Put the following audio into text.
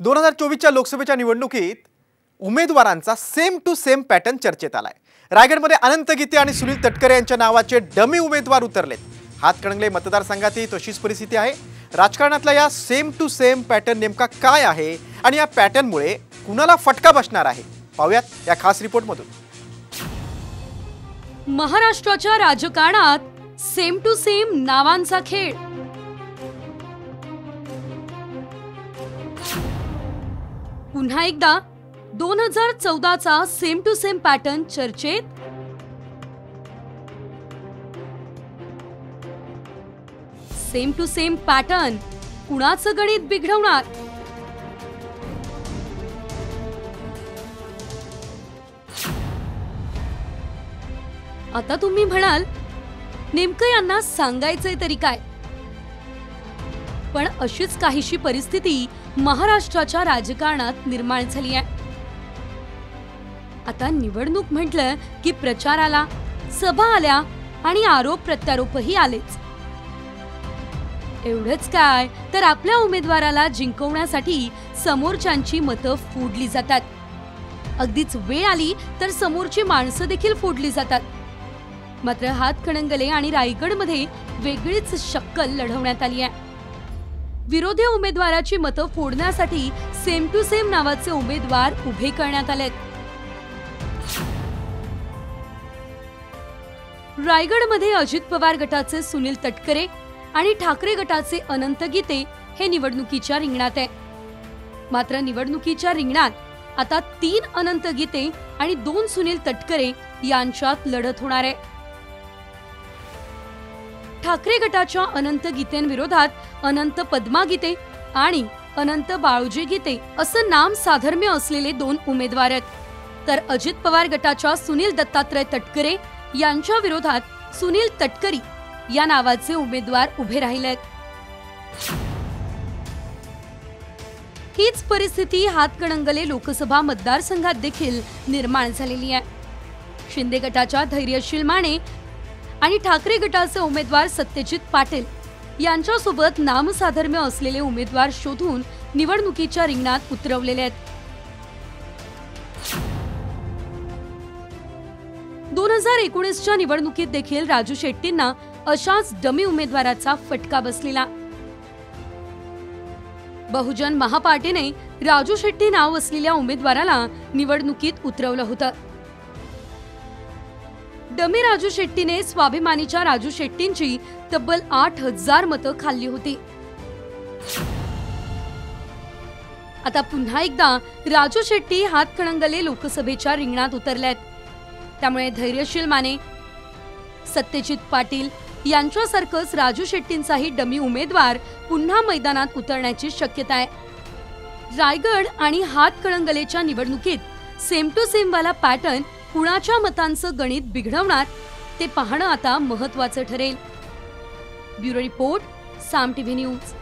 2024च्या लोकसभेच्या निवडणुकीत उमेदवारांचा सेम टू सेम पॅटर्न चर्चेत आलाय। रायगडमध्ये अनंत गीते आणि सुनील तटकरे यांच्या नावाचे डमी उमेदवार उतरलेत। हातकणंगले मतदारसंघातही तशीच परिस्थिती आहे। राजकारणातला या सेम टू सेम पॅटर्न नेमका काय आहे आणि या पॅटर्नमुळे कुणाला फटका बसणार आहे, पाहूयात या खास रिपोर्टमधून। महाराष्ट्राच्या राजकारणात सेम टू सेम नावांचा खेळ। पुन्हा एकदा 2014चा सेम टू सेम पॅटर्न चर्चेत। सेम टू सेम पॅटर्न कुणाचं गणित बिघडवणार? आता तुम्ही म्हणाल, नेमकं यांना सांगायचंय तरी काय? पण अशीच काहीशी परिस्थिती महाराष्ट्राच्या राजकारणात निर्माण झाली आहे। आता निवडणूक म्हटलं की प्रचाराला, सभा आल्या आणि आरोप प्रत्यारोपही आलेच। एवढंच काय, तर आपल्या उमेदवाराला जिंकवण्यासाठी समोरच्यांची मतं फोडली जातात। अगदीच वेळ आली तर समोरची माणसं देखील फोडली जातात। मात्र हातकणंगले आणि रायगडमध्ये वेगळीच शक्कल लढवण्यात आली आहे। विरोधी उमेदवाराची मतं फोडण्यासाठी सेम टू सेम नावाचे उमेदवार उभे करण्यात आलेत। रायगडमध्ये अजित पवार गटाचे सुनील तटकरे आणि ठाकरे गटाचे अनंत गीते हे निवडणुकीच्या रिंगणात आहेत। मात्र निवडणुकीच्या रिंगणात आता 3 अनंत गीते आणि 2 सुनील तटकरे यांच्यात लढत होणार आहे। ठाकरे गटाच्या अनंत गीतेंविरोधात अनंत पद्मा गीते आणि अनंत बाळूजी गीते असं नाम साधर्म्य असलेले 2 उमेदवार आहेत। तर अजित पवार गटाच्या सुनील दत्तात्रय तटकरे यांच्या विरोधात सुनील तटकरी या नावाचे उमेदवार उभे राहिलेत। हीच परिस्थिती हातकणंगले लोकसभा मतदारसंघात देखील निर्माण झालेली आहे। शिंदे गटाच्या धैर्यशील माने आणि ठाकरे गटाचे उमेदवार सत्यजित पाटील यांच्यासोबत नामसाधर्म्य असलेले उमेदवार शोधून निवडणुकीच्या रिंगणात उतरवलेले आहेत। 2019च्या निवडणुकीत देखील राजू शेट्टींना अशाच डमी उमेदवाराचा फटका बसलेला। बहुजन महापार्टीने राजू शेट्टी नाव असलेल्या उमेदवाराला निवडणुकीत उतरवलं होतं। डमी राजू शेट्टीने स्वाभिमानीच्या राजू शेट्टींची तब्बल 8000 मतं खाल्ली होती। आता पुन्हा एकदा राजू शेट्टी हातकणंगले लोकसभेच्या रिंगणात उतरलेत। त्यामुळे धैर्यशील माने, सत्यजित पाटील यांच्यासारखंच राजू शेट्टींचाही डमी उमेदवार पुन्हा मैदानात उतरण्याची शक्यता आहे। रायगड आणि हातकणंगलेच्या निवडणुकीत सेम टू सेम वाला पॅटर्न कुणाच्या मतांचं गणित बिघडवणार ते पाहणं आता महत्त्वाचं ठरेल। ब्युरो रिपोर्ट, साम टीव्ही न्यूज।